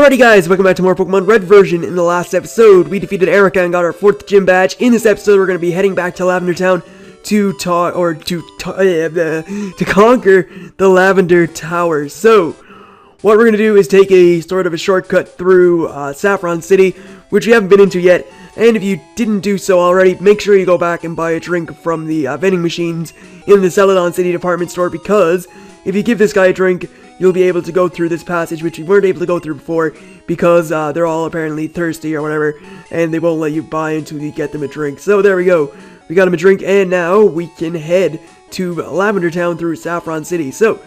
Alrighty guys, welcome back to more Pokemon Red version. In the last episode, we defeated Erica and got our 4th gym badge. In this episode, we're going to be heading back to Lavender Town to conquer the Lavender Tower. So, what we're going to do is take a sort of a shortcut through Saffron City, which we haven't been into yet. And if you didn't do so already, make sure you go back and buy a drink from the vending machines in the Celadon City department store, because if you give this guy a drink, you'll be able to go through this passage, which you weren't able to go through before, because they're all apparently thirsty or whatever, and they won't let you buy until you get them a drink. So there we go. We got him a drink, and now we can head to Lavender Town through Saffron City. So,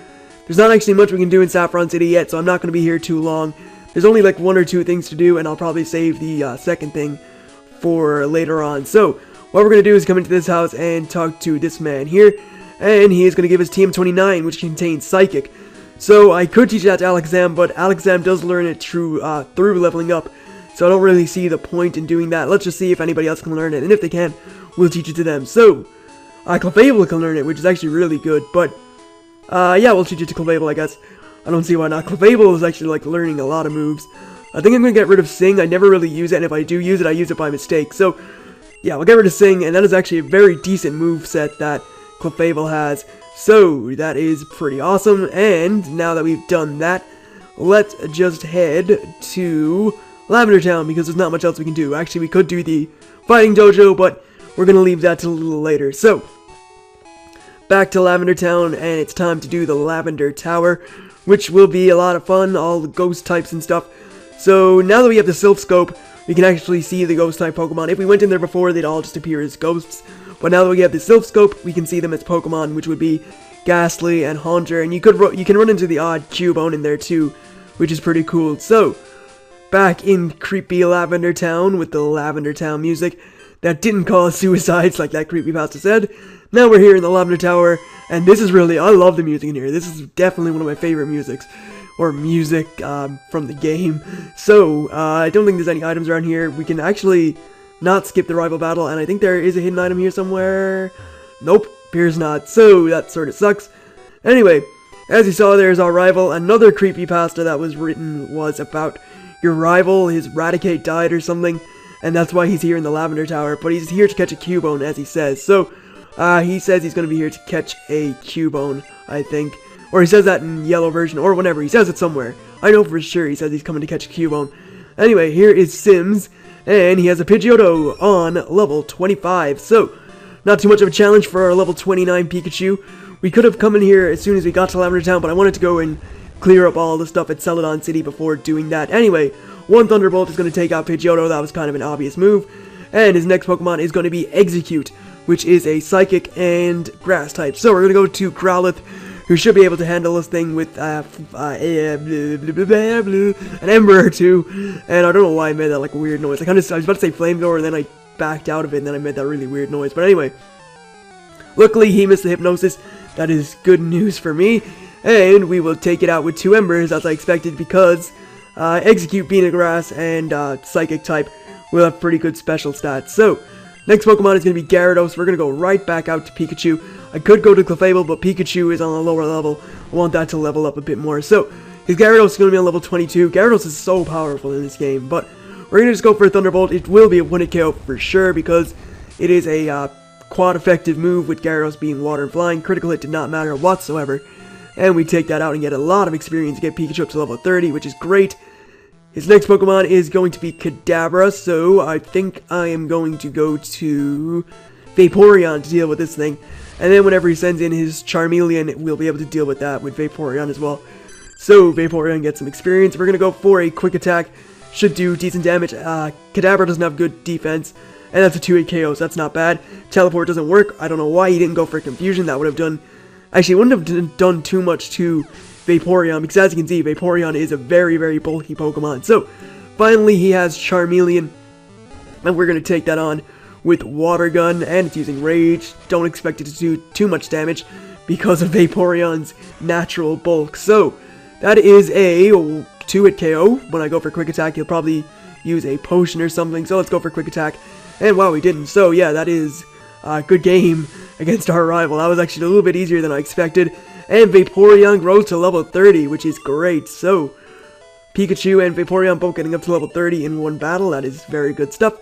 there's not actually much we can do in Saffron City yet, so I'm not going to be here too long. There's only like 1 or 2 things to do, and I'll probably save the second thing for later on. So, what we're going to do is come into this house and talk to this man here, and he is going to give us TM29, which contains Psychic. So I could teach that to Alakazam, but Alakazam does learn it through leveling up, so I don't really see the point in doing that. Let's just see if anybody else can learn it, and if they can, we'll teach it to them. So, Clefable can learn it, which is actually really good, but, yeah, we'll teach it to Clefable, I guess. I don't see why not. Clefable is actually, like, learning a lot of moves. I think I'm going to get rid of Sing. I never really use it, and if I do use it, I use it by mistake. So, yeah, we'll get rid of Sing, and that is actually a very decent move set that Clefable has. So, that is pretty awesome, and now that we've done that, let's just head to Lavender Town, because there's not much else we can do. Actually, we could do the Fighting Dojo, but we're going to leave that till a little later. So, back to Lavender Town, and it's time to do the Lavender Tower, which will be a lot of fun, all the ghost types and stuff. So, now that we have the Silph Scope, we can actually see the ghost type Pokemon. If we went in there before, they'd all just appear as ghosts. But now that we have the Silph Scope, we can see them as Pokemon, which would be Ghastly and Haunter, and you can run into the odd Cubone in there too, which is pretty cool. So, back in creepy Lavender Town with the Lavender Town music that didn't cause suicides like that creepypasta said. Now we're here in the Lavender Tower, and this is really, I love the music in here. This is definitely one of my favorite music from the game. So, I don't think there's any items around here. We can actually not skip the rival battle, and I think there is a hidden item here somewhere. Nope, appears not, so that sort of sucks. Anyway, as you saw, there's our rival. Another creepypasta that was written was about your rival, his Raticate died or something, and that's why he's here in the Lavender Tower, but he's here to catch a Cubone, as he says. So, he says he's going to be here to catch a Cubone, I think. Or he says that in yellow version, or whenever, he says it somewhere. I know for sure he says he's coming to catch a Cubone. Anyway, here is Sims, and he has a Pidgeotto on level 25, so not too much of a challenge for our level 29 Pikachu. We could have come in here as soon as we got to Lavender Town, but I wanted to go and clear up all the stuff at Celadon City before doing that. Anyway, one Thunderbolt is going to take out Pidgeotto. That was kind of an obvious move. And his next Pokemon is going to be Execute, which is a Psychic and Grass type. So we're going to go to Growlithe, who should be able to handle this thing with an Ember or two. And I don't know why I made that like a weird noise. I was about to say Flamethrower, and then I backed out of it, and then I made that really weird noise. But anyway, luckily he missed the Hypnosis. That is good news for me. And we will take it out with 2 Embers, as I expected, because Execute being a Grass and Psychic type will have pretty good special stats. So, next Pokemon is going to be Gyarados. We're going to go right back out to Pikachu. I could go to Clefable, but Pikachu is on a lower level. I want that to level up a bit more. So, his Gyarados is going to be on level 22. Gyarados is so powerful in this game, but we're going to just go for a Thunderbolt. It will be a 1-hit KO for sure, because it is a quad effective move with Gyarados being Water and Flying. Critical hit did not matter whatsoever. And we take that out and get a lot of experience to get Pikachu up to level 30, which is great. His next Pokemon is going to be Kadabra, so I think I am going to go to Vaporeon to deal with this thing. And then whenever he sends in his Charmeleon, we'll be able to deal with that with Vaporeon as well. So Vaporeon gets some experience. We're going to go for a Quick Attack. Should do decent damage. Kadabra doesn't have good defense, and that's a 2-hit KO, so that's not bad. Teleport doesn't work. I don't know why he didn't go for Confusion. That would have done... Actually, it wouldn't have done too much to Vaporeon, because as you can see, Vaporeon is a very, very bulky Pokemon. So, finally, he has Charmeleon, and we're going to take that on with Water Gun, and it's using Rage. Don't expect it to do too much damage because of Vaporeon's natural bulk. So, that is a 2-hit KO. When I go for Quick Attack, he'll probably use a potion or something, so let's go for Quick Attack. And wow, he didn't. So, yeah, that is a good game against our rival. That was actually a little bit easier than I expected. And Vaporeon grows to level 30, which is great. So, Pikachu and Vaporeon both getting up to level 30 in one battle. That is very good stuff.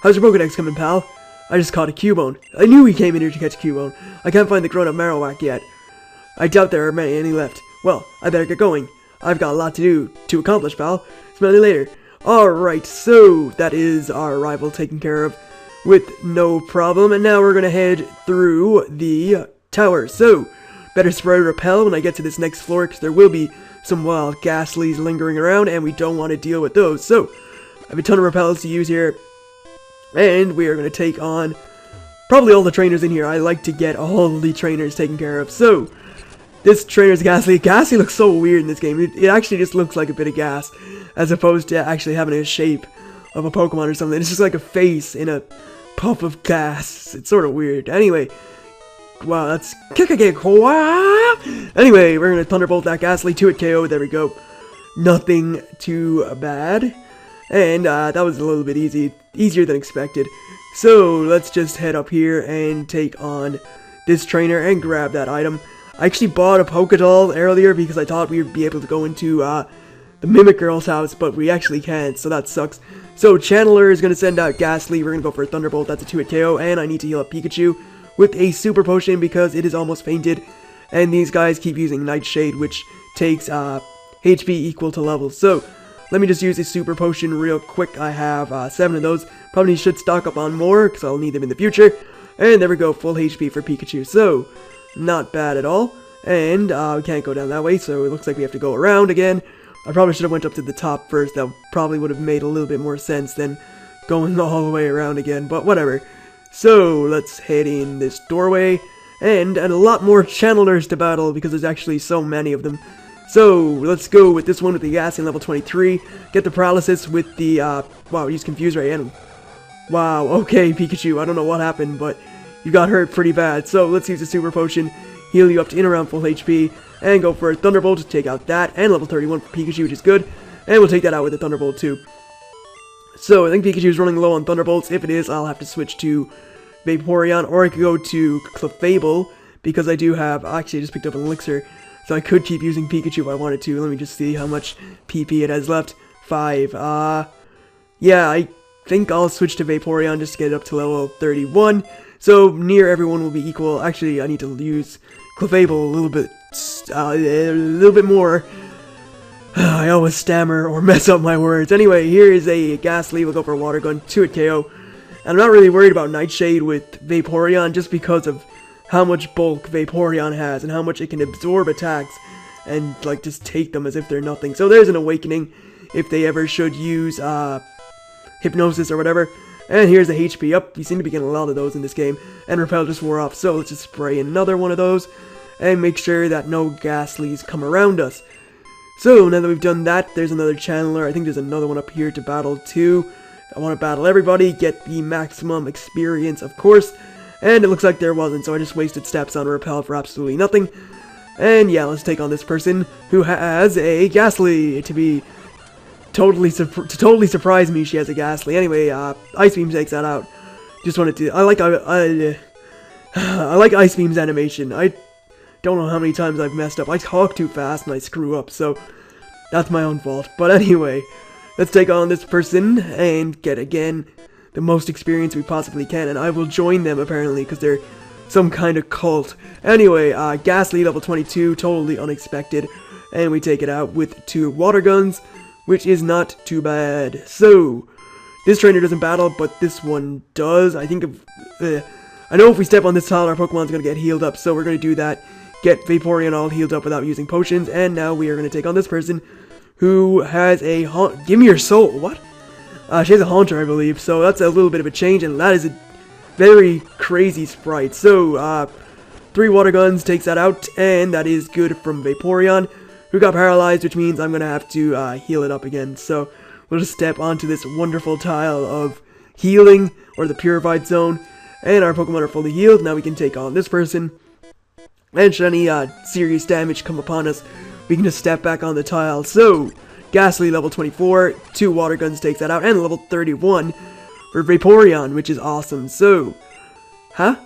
How's your Pokedex coming, pal? I just caught a Cubone. I knew he came in here to catch a Cubone. I can't find the grown-up Marowak yet. I doubt there are any left. Well, I better get going. I've got a lot to accomplish, pal. Smell you later. Alright, so that is our rival taken care of with no problem. And now we're going to head through the tower. So, better spray Repel when I get to this next floor, because there will be some wild Ghastlies lingering around, and we don't want to deal with those. So, I have a ton of Repels to use here. And we are going to take on probably all the trainers in here. I like to get all the trainers taken care of. So, this trainer's Ghastly. Ghastly looks so weird in this game. It actually just looks like a bit of gas, as opposed to actually having a shape of a Pokemon or something. It's just like a face in a puff of gas. It's sort of weird. Anyway, wow, that's Anyway, we're going to Thunderbolt that Ghastly to it KO. There we go. Nothing too bad. And that was a little bit easier than expected. So let's just head up here and take on this trainer and grab that item. I actually bought a Pokédoll earlier because I thought we would be able to go into the Mimic Girl's house, but we actually can't, so that sucks. So Channeler is going to send out Ghastly. We're going to go for a Thunderbolt. That's a 2-hit KO, and I need to heal up Pikachu with a Super Potion because it is almost fainted. And these guys keep using Nightshade, which takes HP equal to levels. So let me just use a Super Potion real quick. I have 7 of those. Probably should stock up on more because I'll need them in the future. And there we go, full HP for Pikachu. So, not bad at all. And we can't go down that way, so it looks like we have to go around again. I probably should have went up to the top first. That probably would have made a little bit more sense than going all the way around again, but whatever. So, let's head in this doorway. And a lot more Channelers to battle because there's actually so many of them. So, let's go with this one with the Ghastly level 23. Get the Paralysis with the, wow, he's confused right in. Wow, okay, Pikachu, I don't know what happened, but you got hurt pretty bad. So, let's use the Super Potion, heal you up to in around full HP, and go for a Thunderbolt to take out that, and level 31 for Pikachu, which is good. And we'll take that out with a Thunderbolt too. So, I think Pikachu's running low on Thunderbolts. If it is, I'll have to switch to Vaporeon, or I could go to Clefable, because I do have, actually I just picked up an Elixir. So I could keep using Pikachu if I wanted to. Let me just see how much PP it has left. 5. Yeah, I think I'll switch to Vaporeon just to get it up to level 31. So near everyone will be equal. Actually, I need to use Clefable a little bit more. I always stammer or mess up my words. Anyway, here is a Ghastly. We'll go for a Water Gun, 2-hit KO. And I'm not really worried about Nightshade with Vaporeon just because of how much bulk Vaporeon has and how much it can absorb attacks and like just take them as if they're nothing. So there's an Awakening if they ever should use Hypnosis or whatever. And here's the HP up. We seem to be getting a lot of those in this game. And Repel just wore off, so let's just spray another one of those and make sure that no Ghastlies come around us. So now that we've done that, there's another Channeler. I think there's another one up here to battle too. I want to battle everybody, get the maximum experience, of course. And it looks like there wasn't, so I just wasted steps on Repel for absolutely nothing. And yeah, let's take on this person who has a Ghastly. To totally surprise me, she has a Ghastly. Anyway, Ice Beam takes that out. Just wanted to. I like Ice Beam's animation. I don't know how many times I've messed up. I talk too fast and I screw up, so that's my own fault. But anyway, let's take on this person and get again the most experience we possibly can, and I will join them apparently because they're some kind of cult. Anyway, Ghastly level 22, totally unexpected, and we take it out with 2 Water Guns, which is not too bad. So this trainer doesn't battle, but this one does. I think I know if we step on this tile, our Pokemon's gonna get healed up, so we're gonna do that. Get Vaporeon all healed up without using potions, and now we are gonna take on this person who has a Give me your soul. What? She has a Haunter, I believe, so that's a little bit of a change, and that is a very crazy sprite. So, 3 Water Guns takes that out, and that is good from Vaporeon, who got paralyzed, which means I'm going to have to heal it up again. So, we'll just step onto this wonderful tile of healing, or the Purified Zone, and our Pokemon are fully healed. Now we can take on this person, and should any serious damage come upon us, we can just step back on the tile. So, Ghastly level 24, 2 Water Guns takes that out, and level 31 for Vaporeon, which is awesome. So, huh?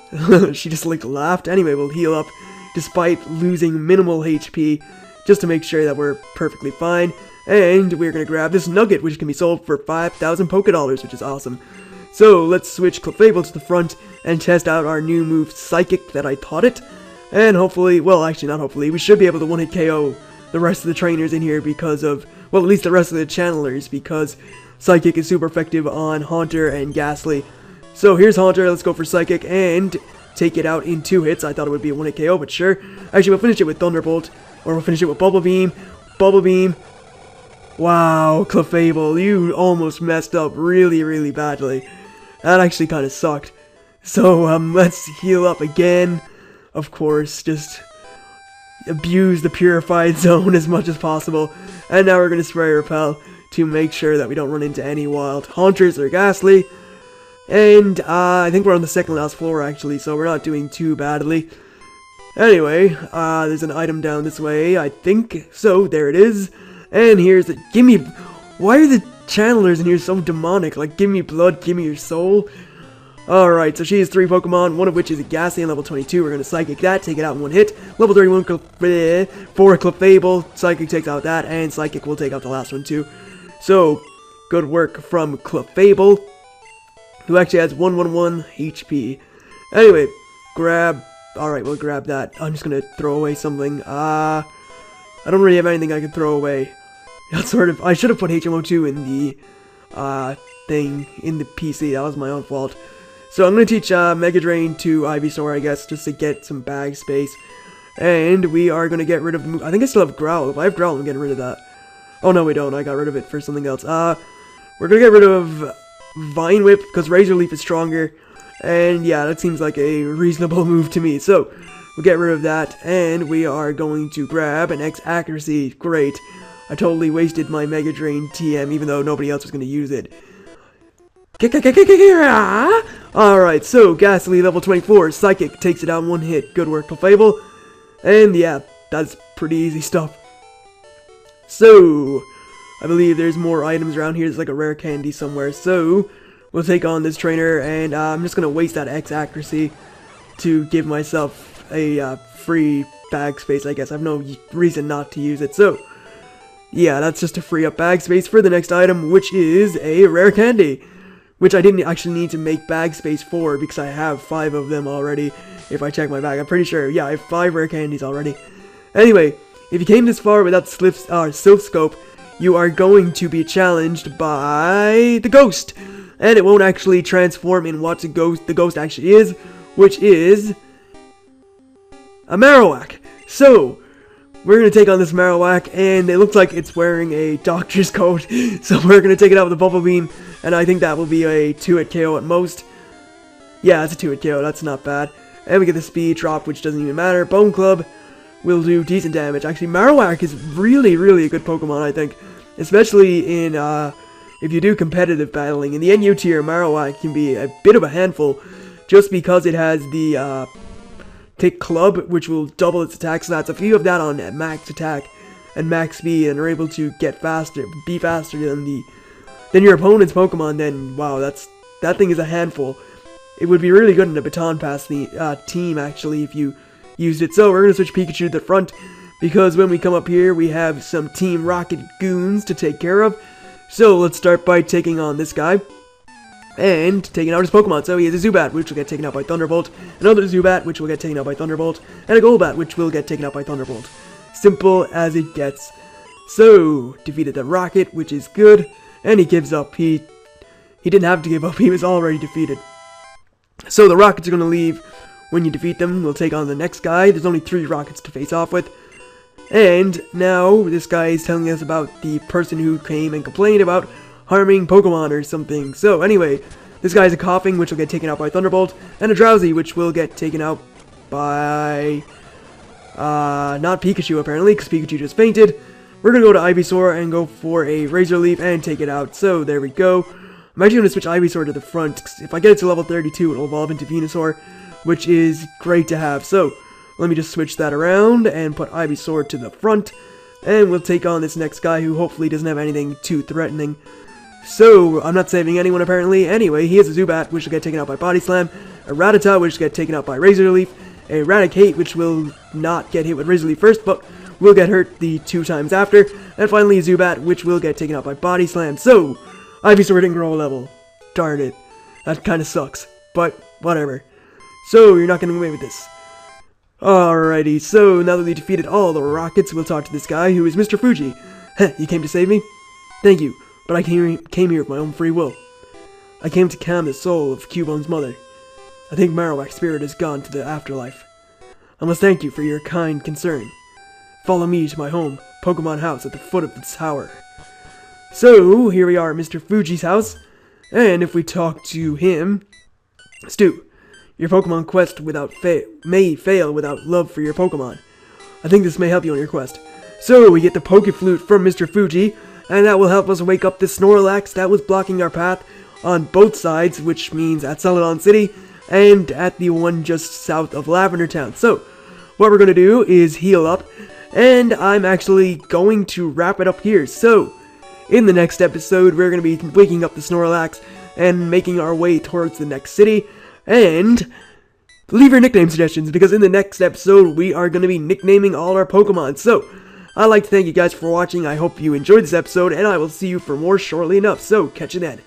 She just laughed. Anyway, we'll heal up despite losing minimal HP just to make sure that we're perfectly fine. And we're going to grab this nugget, which can be sold for 5,000 Poké Dollars, which is awesome. So let's switch Clefable to the front and test out our new move, Psychic, that I taught it. And hopefully, well, actually not hopefully, we should be able to one-hit KO the rest of the trainers in here because of, well, at least the rest of the channelers, because Psychic is super effective on Haunter and Ghastly. So here's Haunter, let's go for Psychic and take it out in 2 hits. I thought it would be a 1-hit KO, but sure. Actually, we'll finish it with Thunderbolt, or we'll finish it with Bubble Beam. Bubble Beam. Wow, Clefable, you almost messed up really, really badly. That actually kind of sucked. So, let's heal up again. Of course, just abuse the Purified Zone as much as possible. And now we're going to Spray Repel to make sure that we don't run into any wild Haunters or Ghastly. And, I think we're on the second last floor, actually, so we're not doing too badly. Anyway, there's an item down this way, I think. So, there it is. And here's the, gimme, why are the channelers in here so demonic? Like, give me blood, give me your soul. Alright, so she has 3 Pokemon, one of which is a Ghastly and level 22. We're going to Psychic that, take it out in 1 hit. Level 31 for Clefable, Psychic takes out that, and Psychic will take out the last one too. So, good work from Clefable, who actually has 111 HP. Anyway, grab, alright, we'll grab that. I'm just going to throw away something. I don't really have anything I can throw away. That's sort of, I should have put HMO2 in the, thing, in the PC. That was my own fault. So I'm going to teach, Mega Drain to Ivysaur, I guess, just to get some bag space. And we are going to get rid of, I think I still have Growl. If I have Growl, I'm getting rid of that. Oh, no, we don't. I got rid of it for something else. We're going to get rid of Vine Whip, because Razor Leaf is stronger. And yeah, that seems like a reasonable move to me. So, we'll get rid of that, and we are going to grab an X Accuracy. Great. I totally wasted my Mega Drain TM, even though nobody else was going to use it. Alright, so Ghastly level 24. Psychic takes it out in 1 hit. Good work, Clefable. And yeah, that's pretty easy stuff. So, I believe there's more items around here. There's like a rare candy somewhere. So, we'll take on this trainer, and I'm just going to waste that X Accuracy to give myself a free bag space, I guess. I have no reason not to use it. So, yeah, that's just to free up bag space for the next item, which is a rare candy. Which I didn't actually need to make bag space for, because I have 5 of them already. If I check my bag, I'm pretty sure. Yeah, I have 5 rare candies already. Anyway, if you came this far without Silph Scope, you are going to be challenged by the Ghost. And it won't actually transform in what the Ghost actually is, which is a Marowak. So, we're going to take on this Marowak, and it looks like it's wearing a doctor's coat. So we're going to take it out with a Bubble Beam, and I think that will be a 2-hit KO at most. Yeah, it's a 2-hit KO, that's not bad. And we get the speed drop, which doesn't even matter. Bone Club will do decent damage. Actually, Marowak is really, really a good Pokemon, I think. Especially in, if you do competitive battling. In the NU tier, Marowak can be a bit of a handful, just because it has the, Tick Club, which will double its attack stats. If you have that on max attack and max speed and are able to get faster, be faster than your opponent's Pokemon, then wow, that thing is a handful. It would be really good in a Baton Pass team, actually, if you used it. So we're going to switch Pikachu to the front, because when we come up here, we have some Team Rocket goons to take care of. So let's start by taking on this guy. And taking out his Pokemon. So he has a Zubat, which will get taken out by Thunderbolt, another Zubat, which will get taken out by Thunderbolt, and a Golbat, which will get taken out by Thunderbolt. Simple as it gets. So, defeated the Rocket, which is good, and he gives up. He didn't have to give up, he was already defeated. So the Rockets are going to leave when you defeat them. We'll take on the next guy. There's only 3 Rockets to face off with. And now, this guy is telling us about the person who came and complained about harming Pokemon or something. So anyway, this guy's a Coughing, which will get taken out by Thunderbolt, and a Drowsy, which will get taken out by not Pikachu apparently, because Pikachu just fainted. We're gonna go to Ivysaur and go for a Razor Leaf and take it out. So there we go. I'm actually gonna switch Ivysaur to the front. If I get it to level 32, it'll evolve into Venusaur, which is great to have. So let me just switch that around and put Ivysaur to the front, and we'll take on this next guy who hopefully doesn't have anything too threatening. So, I'm not saving anyone apparently. Anyway, he has a Zubat, which will get taken out by Body Slam, a Rattata, which will get taken out by Razor Leaf, a Raticate, which will not get hit with Razor Leaf first, but will get hurt the 2 times after, and finally Zubat, which will get taken out by Body Slam. So, Ivysaur didn't grow a level. Darn it. That kinda sucks, but whatever. So, you're not getting away with this. Alrighty, so now that we defeated all the rockets, we'll talk to this guy who is Mr. Fuji. Heh, you came to save me? Thank you, but I came here of my own free will. I came to calm the soul of Cubone's mother. I think Marowak's spirit has gone to the afterlife. I must thank you for your kind concern. Follow me to my home, Pokemon House, at the foot of the tower. So, here we are at Mr. Fuji's house, and if we talk to him... Stu, your Pokemon quest may fail without love for your Pokemon. I think this may help you on your quest. So, we get the Pokeflute from Mr. Fuji, and that will help us wake up the Snorlax that was blocking our path on both sides, which means at Celadon City, and at the one just south of Lavender Town. So, what we're going to do is heal up, and I'm actually going to wrap it up here. So, in the next episode, we're going to be waking up the Snorlax and making our way towards the next city, and leave your nickname suggestions, because in the next episode, we are going to be nicknaming all our Pokemon. So, I'd like to thank you guys for watching. I hope you enjoyed this episode, and I will see you for more shortly enough. So, catch you then.